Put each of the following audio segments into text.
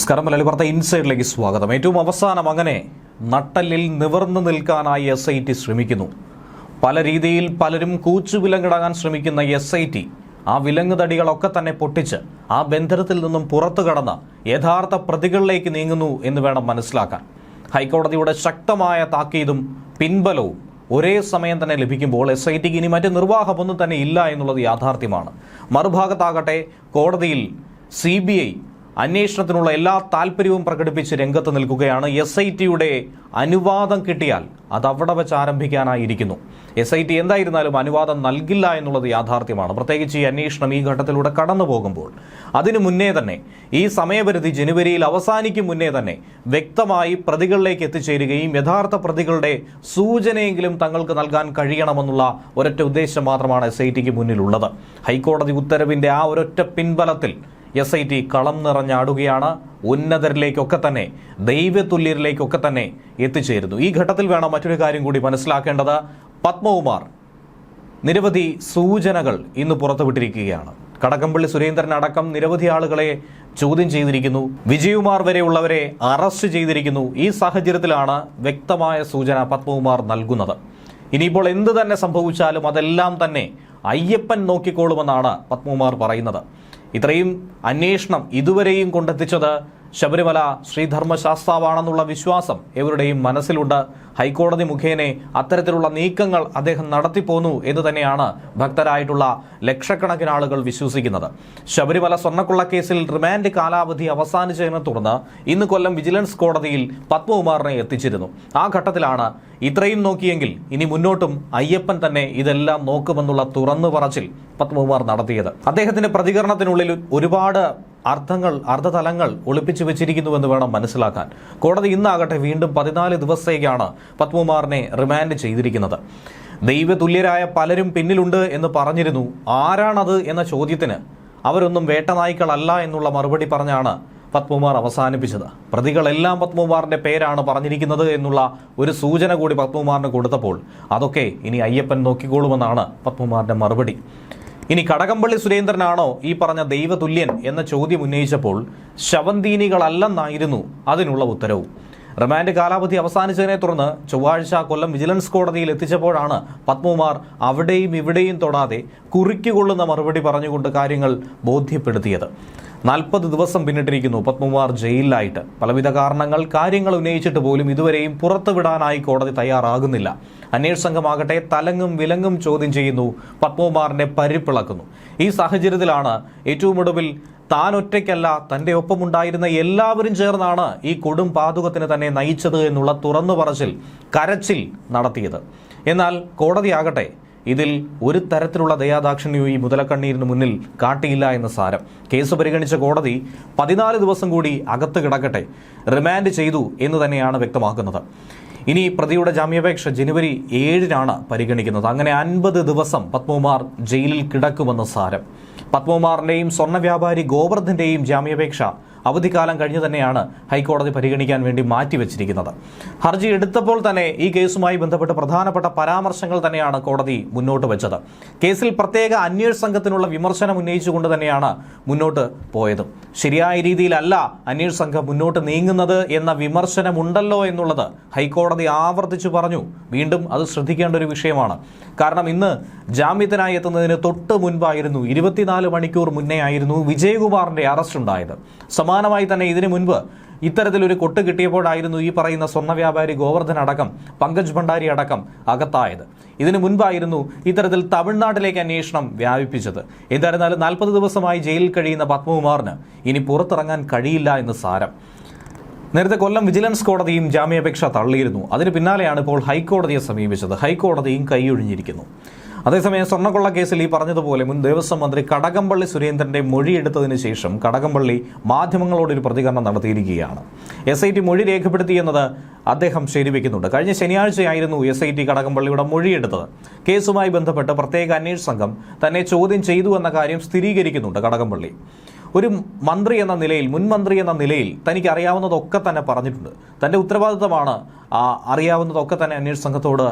നമസ്കാരം. മലയാളി വാർത്ത ഇൻസൈഡിലേക്ക് സ്വാഗതം. ഏറ്റവും അവസാനം അങ്ങനെ നട്ടലിൽ നിവർന്നു നിൽക്കാനായി SIT ശ്രമിക്കുന്നു. പല രീതിയിൽ പലരും കൂച്ചുവിലങ്ങിടാൻ ശ്രമിക്കുന്ന SIT ആ വിലങ്ങുതടികളൊക്കെ തന്നെ പൊട്ടിച്ച് ആ ബന്ധനത്തിൽ നിന്നും പുറത്തു കടന്ന് യഥാർത്ഥ പ്രതികളിലേക്ക് നീങ്ങുന്നു എന്ന് വേണം മനസ്സിലാക്കാൻ. ഹൈക്കോടതിയുടെ ശക്തമായ താക്കീതും പിൻബലവും ഒരേ സമയം തന്നെ ലഭിക്കുമ്പോൾ SITക്ക് ഇനി മറ്റ് നിർവാഹമൊന്നും തന്നെ ഇല്ല എന്നുള്ളത് യാഥാർത്ഥ്യമാണ്. മറുഭാഗത്താകട്ടെ കോടതിയിൽ CBI അന്വേഷണത്തിനുള്ള എല്ലാ താല്പര്യവും പ്രകടിപ്പിച്ച് രംഗത്ത് നിൽക്കുകയാണ്. SITയുടെ അനുവാദം കിട്ടിയാൽ അത് അവിടെ വെച്ച് ആരംഭിക്കാനായിരിക്കുന്നു. SIT എന്തായിരുന്നാലും അനുവാദം നൽകില്ല എന്നുള്ളത് യാഥാർത്ഥ്യമാണ്. പ്രത്യേകിച്ച് ഈ അന്വേഷണം ഈ ഘട്ടത്തിലൂടെ കടന്നു പോകുമ്പോൾ അതിനു മുന്നേ തന്നെ ഈ സമയപരിധി ജനുവരിയിൽ അവസാനിക്കും മുന്നേ തന്നെ വ്യക്തമായി പ്രതികളിലേക്ക് എത്തിച്ചേരുകയും യഥാർത്ഥ പ്രതികളുടെ സൂചനയെങ്കിലും തങ്ങൾക്ക് നൽകാൻ കഴിയണമെന്നുള്ള ഒരൊറ്റ ഉദ്ദേശം മാത്രമാണ് SITക്ക് മുന്നിലുള്ളത്. ഹൈക്കോടതി ഉത്തരവിന്റെ ആ ഒരൊറ്റ പിൻബലത്തിൽ SIT കളം നിറഞ്ഞാടുകയാണ്. ഉന്നതരിലേക്കൊക്കെ തന്നെ ദൈവതുല്യരിലേക്കൊക്കെ തന്നെ എത്തിച്ചേരുന്നു. ഈ ഘട്ടത്തിൽ വേണം മറ്റൊരു കാര്യം കൂടി മനസ്സിലാക്കേണ്ടത്. പത്മകുമാർ നിരവധി സൂചനകൾ ഇന്ന് പുറത്തുവിട്ടിരിക്കുകയാണ്. കടകംപള്ളി സുരേന്ദ്രൻ അടക്കം നിരവധി ആളുകളെ ചോദ്യം ചെയ്തിരിക്കുന്നു. വിജയകുമാർ വരെയുള്ളവരെ അറസ്റ്റ് ചെയ്തിരിക്കുന്നു. ഈ സാഹചര്യത്തിലാണ് വ്യക്തമായ സൂചന പത്മകുമാർ നൽകുന്നത്. ഇനിയിപ്പോൾ എന്ത് തന്നെ സംഭവിച്ചാലും അതെല്ലാം തന്നെ അയ്യപ്പൻ നോക്കിക്കോളുമെന്നാണ് പത്മകുമാർ പറയുന്നത്. ഇത്രയും അന്വേഷണം ഇതുവരെയും കൊണ്ടെത്തിച്ചത് ശബരിമല ശ്രീധർമ്മശാസ്താവാണെന്നുള്ള വിശ്വാസം എവരുടെയും മനസ്സിലുണ്ട്. ഹൈക്കോടതി മുഖേന അത്തരത്തിലുള്ള നീക്കങ്ങൾ അദ്ദേഹം നടത്തിപ്പോന്നു എന്ന് തന്നെയാണ് ഭക്തരായിട്ടുള്ള ലക്ഷക്കണക്കിന് ആളുകൾ വിശ്വസിക്കുന്നത്. ശബരിമല സ്വർണ്ണക്കൊള്ളക്കേസിൽ റിമാൻഡ് കാലാവധി അവസാനിച്ചതിനെ തുടർന്ന് ഇന്ന് കൊല്ലം വിജിലൻസ് കോടതിയിൽ പത്മകുമാറിനെ എത്തിച്ചിരുന്നു. ആ ഘട്ടത്തിലാണ് ഇത്രയും നോക്കിയെങ്കിൽ ഇനി മുന്നോട്ടും അയ്യപ്പൻ തന്നെ ഇതെല്ലാം നോക്കുമെന്നുള്ള തുറന്നു പറച്ചിൽ പത്മകുമാർ നടത്തിയത്. അദ്ദേഹത്തിന്റെ പ്രതികരണത്തിനുള്ളിൽ ഒരുപാട് അർത്ഥതലങ്ങൾ ഒളിപ്പിച്ചു വെച്ചിരിക്കുന്നുവെന്ന് വേണം മനസ്സിലാക്കാൻ. കോടതി ഇന്നാകട്ടെ വീണ്ടും 14 ദിവസത്തേക്കാണ് പത്മകുമാറിനെ റിമാൻഡ് ചെയ്തിരിക്കുന്നത്. ദൈവതുല്യരായ പലരും പിന്നിലുണ്ട് എന്ന് പറഞ്ഞിരുന്നു. ആരാണത് എന്ന ചോദ്യത്തിന് അവരൊന്നും വേട്ടനായ്ക്കളല്ല എന്നുള്ള മറുപടി പറഞ്ഞാണ് പത്മകുമാർ അവസാനിപ്പിച്ചത്. പ്രതികളെല്ലാം പത്മകുമാറിന്റെ പേരാണ് പറഞ്ഞിരിക്കുന്നത് എന്നുള്ള ഒരു സൂചന കൂടി പത്മകുമാറിന് കൊടുത്തപ്പോൾ അതൊക്കെ ഇനി അയ്യപ്പൻ നോക്കിക്കോളുമെന്നാണ് പത്മകുമാറിന്റെ മറുപടി. ഇനി കടകംപള്ളി സുരേന്ദ്രനാണോ ഈ പറഞ്ഞ ദൈവതുല്യൻ എന്ന ചോദ്യം ഉന്നയിച്ചപ്പോൾ ശവന്തീനികളല്ലെന്നായിരുന്നു അതിനുള്ള ഉത്തരവും. റിമാൻഡ് കാലാവധി അവസാനിച്ചതിനെ തുടർന്ന് ചൊവ്വാഴ്ച കൊല്ലം വിജിലൻസ് കോടതിയിൽ എത്തിച്ചപ്പോഴാണ് പത്മകുമാർ അവിടെയും ഇവിടെയും തൊടാതെ കുറിക്കുകൊള്ളുന്ന മറുപടി പറഞ്ഞുകൊണ്ട് കാര്യങ്ങൾ ബോധ്യപ്പെടുത്തിയത്. 40 ദിവസം പിന്നിട്ടിരിക്കുന്നു പത്മകുമാർ ജയിലിലായിട്ട്. പലവിധ കാര്യങ്ങൾ ഉന്നയിച്ചിട്ട് പോലും ഇതുവരെയും പുറത്തുവിടാനായി കോടതി തയ്യാറാകുന്നില്ല. അന്വേഷണ സംഘമാകട്ടെ തലങ്ങും വിലങ്ങും ചോദ്യം ചെയ്യുന്നു, പത്മകുമാറിനെ പരിപ്പിളക്കുന്നു. ഈ സാഹചര്യത്തിലാണ് ഏറ്റവും ഒടുവിൽ താൻ ഒറ്റയ്ക്കല്ല, തന്റെ ഒപ്പമുണ്ടായിരുന്ന എല്ലാവരും ചേർന്നാണ് ഈ കൊടും പാതകത്തിന് തന്നെ നയിച്ചത് എന്നുള്ള തുറന്നു പറച്ചിൽ, കരച്ചിൽ നടത്തിയത്. എന്നാൽ കോടതിയാകട്ടെ ഇതിൽ ഒരു തരത്തിലുള്ള ദയാദാക്ഷിണ്യവും ഈ മുതലക്കണ്ണീരിന് മുന്നിൽ കാട്ടിയില്ല എന്ന് സാരം. കേസ് പരിഗണിച്ച കോടതി 14 ദിവസം കൂടി അകത്ത് കിടക്കട്ടെ, റിമാൻഡ് ചെയ്തു എന്ന് തന്നെയാണ് വ്യക്തമാക്കുന്നത്. ഇനി പ്രതിയുടെ ജാമ്യാപേക്ഷ ജനുവരി 7-നാണ് പരിഗണിക്കുന്നത്. അങ്ങനെ 50 ദിവസം പത്മകുമാർ ജയിലിൽ കിടക്കുമെന്ന് സാരം. പത്മകുമാറിന്റെയും സ്വർണ്ണ വ്യാപാരി ഗോവർദ്ധന്റെയും ജാമ്യാപേക്ഷ അവധിക്കാലം കഴിഞ്ഞു തന്നെയാണ് ഹൈക്കോടതി പരിഗണിക്കാൻ വേണ്ടി മാറ്റിവെച്ചിരിക്കുന്നത്. ഹർജി എടുത്തപ്പോൾ തന്നെ ഈ കേസുമായി ബന്ധപ്പെട്ട് പ്രധാനപ്പെട്ട പരാമർശങ്ങൾ തന്നെയാണ് കോടതി മുന്നോട്ട് വെച്ചത്. കേസിൽ പ്രത്യേക അന്വേഷണ സംഘത്തിനുള്ള വിമർശനം ഉന്നയിച്ചുകൊണ്ട് തന്നെയാണ് മുന്നോട്ട് പോയതും. ശരിയായ രീതിയിലല്ല അന്വേഷണ സംഘം മുന്നോട്ട് നീങ്ങുന്നത് എന്ന വിമർശനമുണ്ടല്ലോ എന്നുള്ളത് ഹൈക്കോടതി ആവർത്തിച്ചു പറഞ്ഞു. വീണ്ടും അത് ശ്രദ്ധിക്കേണ്ട ഒരു വിഷയമാണ്. കാരണം ഇന്ന് ജാമ്യത്തിനായി എത്തുന്നതിന് തൊട്ട് മുൻപായിരുന്നു, 24 മണിക്കൂർ മുന്നേ ആയിരുന്നു വിജയകുമാറിന്റെ അറസ്റ്റ് ഉണ്ടായത്. സമാനമായി തന്നെ ഇതിനു മുൻപ് ഇത്തരത്തിലൊരു കൊട്ട് കിട്ടിയപ്പോഴായിരുന്നു ഈ പറയുന്ന സ്വർണ്ണ വ്യാപാരി ഗോവർദ്ധൻ അടക്കം പങ്കജ് ഭണ്ഡാരി അടക്കം അകത്തായത്. ഇതിനു മുൻപായിരുന്നു ഇത്തരത്തിൽ തമിഴ്നാട്ടിലേക്ക് അന്വേഷണം വ്യാപിപ്പിച്ചത്. എന്തായിരുന്നാലും 40 ദിവസമായി ജയിലിൽ കഴിയുന്ന പത്മകുമാറിന് ഇനി പുറത്തിറങ്ങാൻ കഴിയില്ല എന്ന് സാരം. നേരത്തെ കൊല്ലം വിജിലൻസ് കോടതിയും ജാമ്യാപേക്ഷ തള്ളിയിരുന്നു. അതിന് പിന്നാലെയാണ് ഇപ്പോൾ ഹൈക്കോടതിയെ സമീപിച്ചത്. ഹൈക്കോടതിയും കൈയൊഴിഞ്ഞിരിക്കുന്നു. അതേസമയം സ്വർണ്ണക്കൊള്ള കേസിൽ ഈ പറഞ്ഞതുപോലെ മുൻ ദേവസ്വം മന്ത്രി കടകംപള്ളി സുരേന്ദ്രന്റെ മൊഴിയെടുത്തതിന് ശേഷം കടകംപള്ളി മാധ്യമങ്ങളോടൊരു പ്രതികരണം നടത്തിയിരിക്കുകയാണ്. SIT മൊഴി രേഖപ്പെടുത്തിയെന്നത് അദ്ദേഹം ശരിവെക്കുന്നുണ്ട്. കഴിഞ്ഞ ശനിയാഴ്ചയായിരുന്നു SIT കടകംപള്ളിയുടെ മൊഴിയെടുത്തത്. കേസുമായി ബന്ധപ്പെട്ട് പ്രത്യേക അന്വേഷണ സംഘം തന്നെ ചോദ്യം ചെയ്തു എന്ന കാര്യം സ്ഥിരീകരിക്കുന്നുണ്ട് കടകംപള്ളി. ഒരു മന്ത്രി എന്ന നിലയിൽ, മുൻ മന്ത്രി എന്ന നിലയിൽ തനിക്ക് അറിയാവുന്നതൊക്കെ തന്നെ പറഞ്ഞിട്ടുണ്ട്. തൻ്റെ ഉത്തരവാദിത്തമാണ് അറിയാവുന്നതൊക്കെ തന്നെ അന്വേഷണ സംഘത്തോട്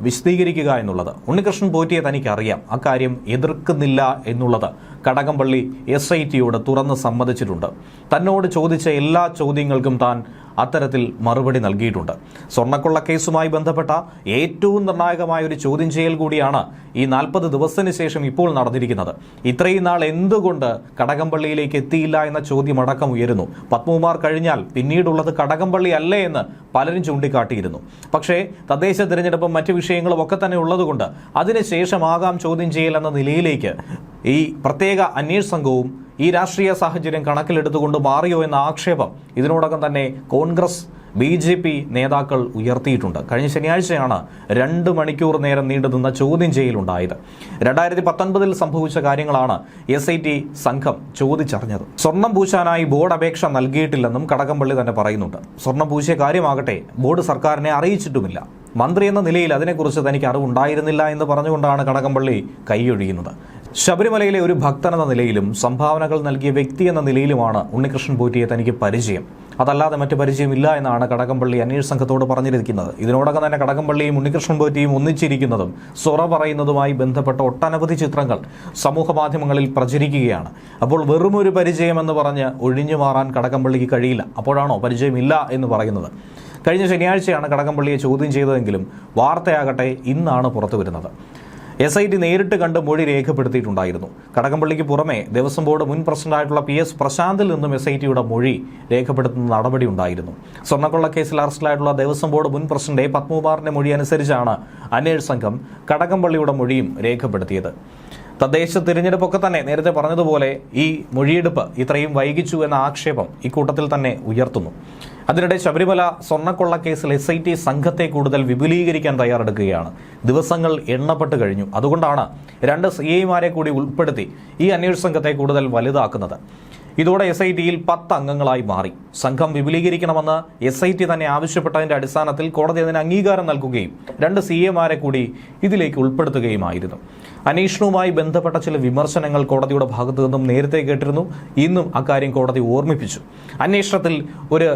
വിശദീകരിക്കുക എന്നുള്ളത്. ഉണ്ണികൃഷ്ണൻ പോറ്റിയെ തനിക്കറിയാം, അക്കാര്യം എതിർക്കുന്നില്ല എന്നുള്ളത് കടകംപള്ളി SITയോട് തുറന്ന് സമ്മതിച്ചിട്ടുണ്ട്. തന്നോട് ചോദിച്ച എല്ലാ ചോദ്യങ്ങൾക്കും താൻ അത്തരത്തിൽ മറുപടി നൽകിയിട്ടുണ്ട്. സ്വർണ്ണക്കൊള്ള കേസുമായി ബന്ധപ്പെട്ട ഏറ്റവും നിർണായകമായ ഒരു ചോദ്യം ചെയ്യൽ കൂടിയാണ് ഈ 40 ദിവസത്തിന് ശേഷം ഇപ്പോൾ നടന്നിരിക്കുന്നത്. ഇത്രയും നാൾ എന്തുകൊണ്ട് കടകംപള്ളിയിലേക്ക് എത്തിയില്ല എന്ന ചോദ്യം അടക്കം ഉയരുന്നു. പത്മകുമാർ കഴിഞ്ഞാൽ പിന്നീടുള്ളത് കടകംപള്ളി അല്ലേ എന്ന് പലരും ചൂണ്ടിക്കാട്ടിയിരുന്നു. പക്ഷേ തദ്ദേശ തിരഞ്ഞെടുപ്പും മറ്റു വിഷയങ്ങളും ഒക്കെ തന്നെ ഉള്ളതുകൊണ്ട് അതിനുശേഷമാകാം ചോദ്യം ചെയ്യൽ എന്ന നിലയിലേക്ക് ഈ പ്രത്യേക അന്വേഷണ സംഘവും ഈ രാഷ്ട്രീയ സാഹചര്യം കണക്കിലെടുത്തുകൊണ്ട് മാറിയോ എന്ന ആക്ഷേപം ഇതിനോടകം തന്നെ കോൺഗ്രസ് BJP നേതാക്കൾ ഉയർത്തിയിട്ടുണ്ട്. കഴിഞ്ഞ ശനിയാഴ്ചയാണ് 2 മണിക്കൂർ നേരം നീണ്ടുനിന്ന ചോദ്യം ചെയ്യലുണ്ടായത്. 2019 സംഭവിച്ച കാര്യങ്ങളാണ് SIT സംഘം ചോദിച്ചറിഞ്ഞത്. സ്വർണം പൂശാനായി ബോർഡ് അപേക്ഷ നൽകിയിട്ടില്ലെന്നും കടകംപള്ളി തന്നെ പറയുന്നുണ്ട്. സ്വർണം പൂശിയ കാര്യമാകട്ടെ ബോർഡ് സർക്കാരിനെ അറിയിച്ചിട്ടുമില്ല. മന്ത്രി എന്ന നിലയിൽ അതിനെക്കുറിച്ച് തനിക്ക് അറിവുണ്ടായിരുന്നില്ല എന്ന് പറഞ്ഞുകൊണ്ടാണ് കടകംപള്ളി കൈയൊഴിയുന്നത്. ശബരിമലയിലെ ഒരു ഭക്തൻ എന്ന നിലയിലും സംഭാവനകൾ നൽകിയ വ്യക്തി എന്ന നിലയിലുമാണ് ഉണ്ണികൃഷ്ണൻ പോറ്റിയെ തനിക്ക് പരിചയം. അതല്ലാതെ മറ്റു പരിചയമില്ല എന്നാണ് കടകംപള്ളി അന്വേഷണ സംഘത്തോട് പറഞ്ഞിരിക്കുന്നത്. ഇതിനോടകം തന്നെ കടകംപള്ളിയും ഉണ്ണികൃഷ്ണൻ പോറ്റിയും ഒന്നിച്ചിരിക്കുന്നതും സൊറ പറയുന്നതുമായി ബന്ധപ്പെട്ട ഒട്ടനവധി ചിത്രങ്ങൾ സമൂഹ മാധ്യമങ്ങളിൽ പ്രചരിക്കുകയാണ്. അപ്പോൾ വെറുമൊരു പരിചയമെന്ന് പറഞ്ഞ് ഒഴിഞ്ഞു മാറാൻ കടകംപള്ളിക്ക് കഴിയില്ല. അപ്പോഴാണോ പരിചയമില്ല എന്ന് പറയുന്നത്? കഴിഞ്ഞ ശനിയാഴ്ചയാണ് കടകംപള്ളിയെ ചോദ്യം ചെയ്തതെങ്കിലും വാർത്തയാകട്ടെ ഇന്നാണ് പുറത്തു വരുന്നത്. SIT നേരിട്ട് കണ്ട് മൊഴി രേഖപ്പെടുത്തിയിട്ടുണ്ടായിരുന്നു. കടകംപള്ളിക്ക് പുറമെ ദേവസ്വം ബോർഡ് മുൻ പ്രസിഡന്റായിട്ടുള്ള PS പ്രശാന്തിൽ നിന്നും SITയുടെ മൊഴി രേഖപ്പെടുത്തുന്ന നടപടി ഉണ്ടായിരുന്നു. സ്വർണ്ണക്കൊള്ള കേസിൽ അറസ്റ്റിലായിട്ടുള്ള ദേവസ്വം ബോർഡ് മുൻ പ്രസിഡന്റ് പത്മകുമാറിന്റെ മൊഴി അനുസരിച്ചാണ് അന്വേഷണ സംഘം കടകംപള്ളിയുടെ മൊഴിയും രേഖപ്പെടുത്തിയത്. തദ്ദേശ തിരഞ്ഞെടുപ്പൊക്കെ തന്നെ നേരത്തെ പറഞ്ഞതുപോലെ ഈ മൊഴിയെടുപ്പ് ഇത്രയും വൈകിച്ചു എന്ന ആക്ഷേപം ഇക്കൂട്ടത്തിൽ തന്നെ ഉയർത്തുന്നു. അതിനിടെ ശബരിമല സ്വർണ്ണക്കൊള്ള കേസിൽ SIT സംഘത്തെ കൂടുതൽ വിപുലീകരിക്കാൻ തയ്യാറെടുക്കുകയാണ്. ദിവസങ്ങൾ എണ്ണപ്പെട്ട് കഴിഞ്ഞു. അതുകൊണ്ടാണ് 2 CIമാരെ കൂടി ഉൾപ്പെടുത്തി ഈ അന്വേഷണ സംഘത്തെ കൂടുതൽ വലുതാക്കുന്നത്. ഇതോടെ SITയിൽ 10 അംഗങ്ങളായി മാറി. സംഘം വിപുലീകരിക്കണമെന്ന് SIT തന്നെ ആവശ്യപ്പെട്ടതിന്റെ അടിസ്ഥാനത്തിൽ കോടതി അതിന് അംഗീകാരം നൽകുകയും 2 CIമാരെ കൂടി ഇതിലേക്ക് ഉൾപ്പെടുത്തുകയുമായിരുന്നു. അന്വേഷണവുമായി ബന്ധപ്പെട്ട ചില വിമർശനങ്ങൾ കോടതിയുടെ ഭാഗത്തു നിന്നും നേരത്തെ കേട്ടിരുന്നു. ഇന്നും അക്കാര്യം കോടതി ഓർമ്മിപ്പിച്ചു. അന്വേഷണത്തിൽ ഒരു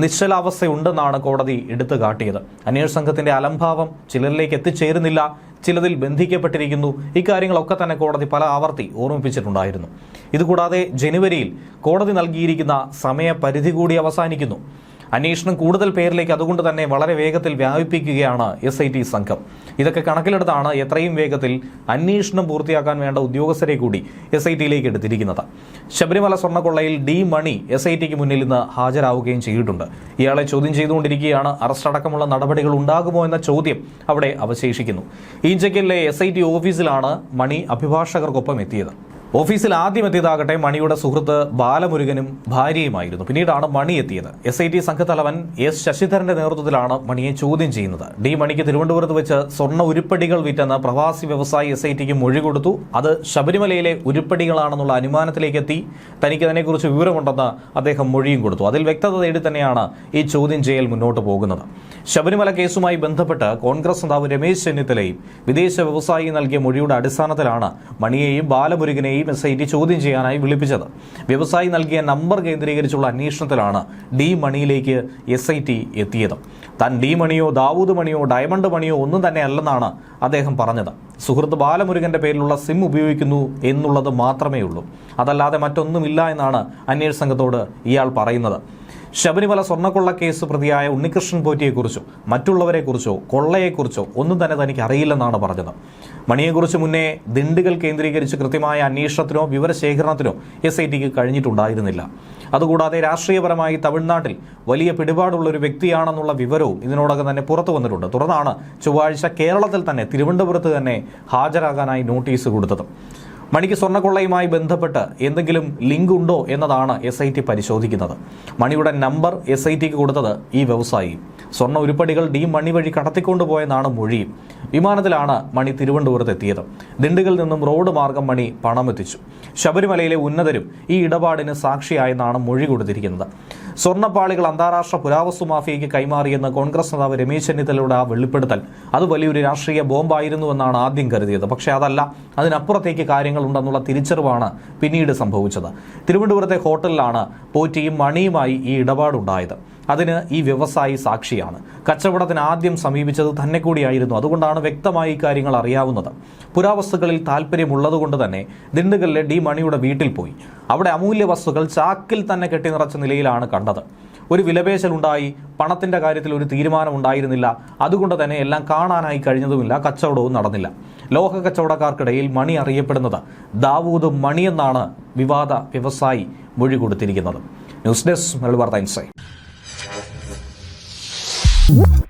നിശ്ചലാവസ്ഥയുണ്ടെന്നാണ് കോടതി എടുത്തു കാട്ടിയത്. അന്വേഷണ സംഘത്തിന്റെ അലംഭാവം ചിലരിലേക്ക് എത്തിച്ചേരുന്നില്ല, ചിലതിൽ ബന്ധിക്കപ്പെട്ടിരിക്കുന്നു. ഇക്കാര്യങ്ങളൊക്കെ തന്നെ കോടതി പല ആവർത്തി ഓർമ്മിപ്പിച്ചിട്ടുണ്ടായിരുന്നു. ഇതുകൂടാതെ ജനുവരിയിൽ കോടതി നൽകിയിരിക്കുന്ന സമയപരിധി കൂടി അവസാനിക്കുന്നു. അന്വേഷണം കൂടുതൽ പേരിലേക്ക് അതുകൊണ്ട് തന്നെ വളരെ വേഗത്തിൽ വ്യാപിപ്പിക്കുകയാണ് SIT സംഘം. ഇതൊക്കെ കണക്കിലെടുത്താണ് എത്രയും വേഗത്തിൽ അന്വേഷണം പൂർത്തിയാക്കാൻ വേണ്ട ഉദ്യോഗസ്ഥരെ കൂടി SITയിലേക്ക് എടുത്തിരിക്കുന്നത്. ശബരിമല സ്വർണ്ണക്കൊള്ളയിൽ D മണി SITക്ക് മുന്നിൽ ഇന്ന് ഹാജരാവുകയും ചെയ്തിട്ടുണ്ട്. ഇയാളെ ചോദ്യം ചെയ്തുകൊണ്ടിരിക്കുകയാണ്. അറസ്റ്റ് അടക്കമുള്ള നടപടികൾ ഉണ്ടാകുമോ എന്ന ചോദ്യം അവിടെ അവശേഷിക്കുന്നു. ഈഞ്ചക്കലിലെ SIT ഓഫീസിലാണ് മണി അഭിഭാഷകർക്കൊപ്പം എത്തിയത്. ഓഫീസിൽ ആദ്യം എത്തിയതാകട്ടെ മണിയുടെ സുഹൃത്ത് ബാലമുരുകനും ഭാര്യയുമായിരുന്നു. പിന്നീടാണ് മണി എത്തിയത്. SIT സംഘത്തലവൻ S ശശിധരന്റെ നേതൃത്വത്തിലാണ് മണിയെ ചോദ്യം ചെയ്യുന്നത്. D മണിക്ക് തിരുവനന്തപുരത്ത് വെച്ച് സ്വർണ്ണ ഉരുപ്പടികൾ വിറ്റെന്ന് പ്രവാസി വ്യവസായി SITക്ക് മൊഴി കൊടുത്തു. അത് ശബരിമലയിലെ ഉരുപ്പടികളാണെന്നുള്ള അനുമാനത്തിലേക്ക് എത്തി. തനിക്ക് അതിനെക്കുറിച്ച് വിവരമുണ്ടെന്ന് അദ്ദേഹം മൊഴിയും കൊടുത്തു. അതിൽ വ്യക്തത തേടി തന്നെയാണ് ഈ ചോദ്യം ചെയ്യൽ മുന്നോട്ട് പോകുന്നത്. ശബരിമല കേസുമായി ബന്ധപ്പെട്ട് കോൺഗ്രസ് നേതാവ് രമേശ് ചെന്നിത്തലയും വിദേശ വ്യവസായി നൽകിയ മൊഴിയുടെ അടിസ്ഥാനത്തിലാണ് മണിയെയും ബാലമുരുകനെയും SIT ചോദ്യം ചെയ്യാനായി വിളിപ്പിച്ചത്. വ്യവസായി നൽകിയ നമ്പർ കേന്ദ്രീകരിച്ചുള്ള അന്വേഷണത്തിലാണ് D മണിയിലേക്ക് SIT എത്തിയത്. താൻ D മണിയോ ദാവൂദ് മണിയോ ഡയമണ്ട് മണിയോ ഒന്നും തന്നെ അല്ലെന്നാണ് അദ്ദേഹം പറഞ്ഞത്. സുഹൃത്ത് ബാലമുരുകന്റെ പേരിലുള്ള സിം ഉപയോഗിക്കുന്നു എന്നുള്ളത് മാത്രമേ ഉള്ളൂ, അതല്ലാതെ മറ്റൊന്നുമില്ല എന്നാണ് അന്വേഷണ സംഘത്തോട് ഇയാൾ പറയുന്നത്. ശബരിമല സ്വർണ്ണക്കൊള്ള കേസ് പ്രതിയായ ഉണ്ണികൃഷ്ണൻ പോറ്റിയെക്കുറിച്ചോ മറ്റുള്ളവരെക്കുറിച്ചോ കൊള്ളയെക്കുറിച്ചോ ഒന്നും തന്നെ തനിക്ക് അറിയില്ലെന്നാണ് പറഞ്ഞത്. മണിയെക്കുറിച്ച് മുന്നേ ദിണ്ടുകൾ കേന്ദ്രീകരിച്ച് കൃത്യമായ അന്വേഷണത്തിനോ വിവരശേഖരണത്തിനോ SITക്ക് കഴിഞ്ഞിട്ടുണ്ടായിരുന്നില്ല. അതുകൂടാതെ രാഷ്ട്രീയപരമായി തമിഴ്നാട്ടിൽ വലിയ പിടിപാടുള്ള ഒരു വ്യക്തിയാണെന്നുള്ള വിവരവും ഇതിനോടകം തന്നെ പുറത്തു വന്നിട്ടുണ്ട്. തുടർന്നാണ് ചൊവ്വാഴ്ച കേരളത്തിൽ തന്നെ തിരുവനന്തപുരത്ത് തന്നെ ഹാജരാകാനായി നോട്ടീസ് കൊടുത്തത്. മണിക്ക് സ്വർണ്ണക്കൊള്ളയുമായി ബന്ധപ്പെട്ട് എന്തെങ്കിലും ലിങ്ക് ഉണ്ടോ എന്നതാണ് SIT പരിശോധിക്കുന്നത്. മണിയുടെ നമ്പർ SITക്ക് കൊടുത്തത് ഈ വ്യവസായി. സ്വർണ്ണ ഉരുപ്പടികൾ D മണി വഴി കടത്തിക്കൊണ്ടുപോയെന്നാണ് മൊഴിയും. വിമാനത്തിലാണ് മണി തിരുവനന്തപുരത്ത് എത്തിയത്. ദിണ്ടുകളിൽ നിന്നും റോഡ് മാർഗം മണി പണം എത്തിച്ചു. ശബരിമലയിലെ ഉന്നതരും ഈ ഇടപാടിന് സാക്ഷിയായെന്നാണ് മൊഴി കൊടുത്തിരിക്കുന്നത്. സ്വർണ്ണപ്പാളികൾ അന്താരാഷ്ട്ര പുരാവസ്തു മാഫിയയ്ക്ക് കൈമാറിയെന്ന് കോൺഗ്രസ് നേതാവ് രമേശ് ചെന്നിത്തലയുടെ ആ വെളിപ്പെടുത്തൽ അത് വലിയൊരു രാഷ്ട്രീയ ബോംബായിരുന്നുവെന്നാണ് ആദ്യം കരുതിയത്. പക്ഷേ അതല്ല, അതിനപ്പുറത്തേക്ക് കാര്യങ്ങളുണ്ടെന്നുള്ള തിരിച്ചറിവാണ് പിന്നീട് സംഭവിച്ചത്. തിരുവനന്തപുരത്തെ ഹോട്ടലിലാണ് പോറ്റിയും മണിയുമായി ഈ ഇടപാടുണ്ടായത്. അതിന് ഈ വ്യവസായി സാക്ഷിയാണ്. കച്ചവടത്തിന് ആദ്യം സമീപിച്ചത് തന്നെ കൂടിയായിരുന്നു. അതുകൊണ്ടാണ് വ്യക്തമായി കാര്യങ്ങൾ അറിയാവുന്നത്. പുരാവസ്തുക്കളിൽ താല്പര്യമുള്ളതുകൊണ്ട് തന്നെ ദിണ്ടുകലിലെ ഡി മണിയുടെ വീട്ടിൽ പോയി. അവിടെ അമൂല്യ വസ്തുക്കൾ ചാക്കിൽ തന്നെ കെട്ടിനിറച്ച നിലയിലാണ് കണ്ടത്. ഒരു വിലപേശലുണ്ടായി. പണത്തിന്റെ കാര്യത്തിൽ ഒരു തീരുമാനം ഉണ്ടായിരുന്നില്ല. അതുകൊണ്ട് തന്നെ എല്ലാം കാണാനായി കഴിഞ്ഞതുമില്ല, കച്ചവടവും നടന്നില്ല. ലോക കച്ചവടക്കാർക്കിടയിൽ മണി അറിയപ്പെടുന്നത് ദാവൂദ് മണിയെന്നാണ് വിവാദ വ്യവസായി മൊഴി കൊടുത്തിരിക്കുന്നത്. ന്യൂസ് ഡെസ്ക് മലയാളി വാർത്ത ഇൻസൈറ്റ്.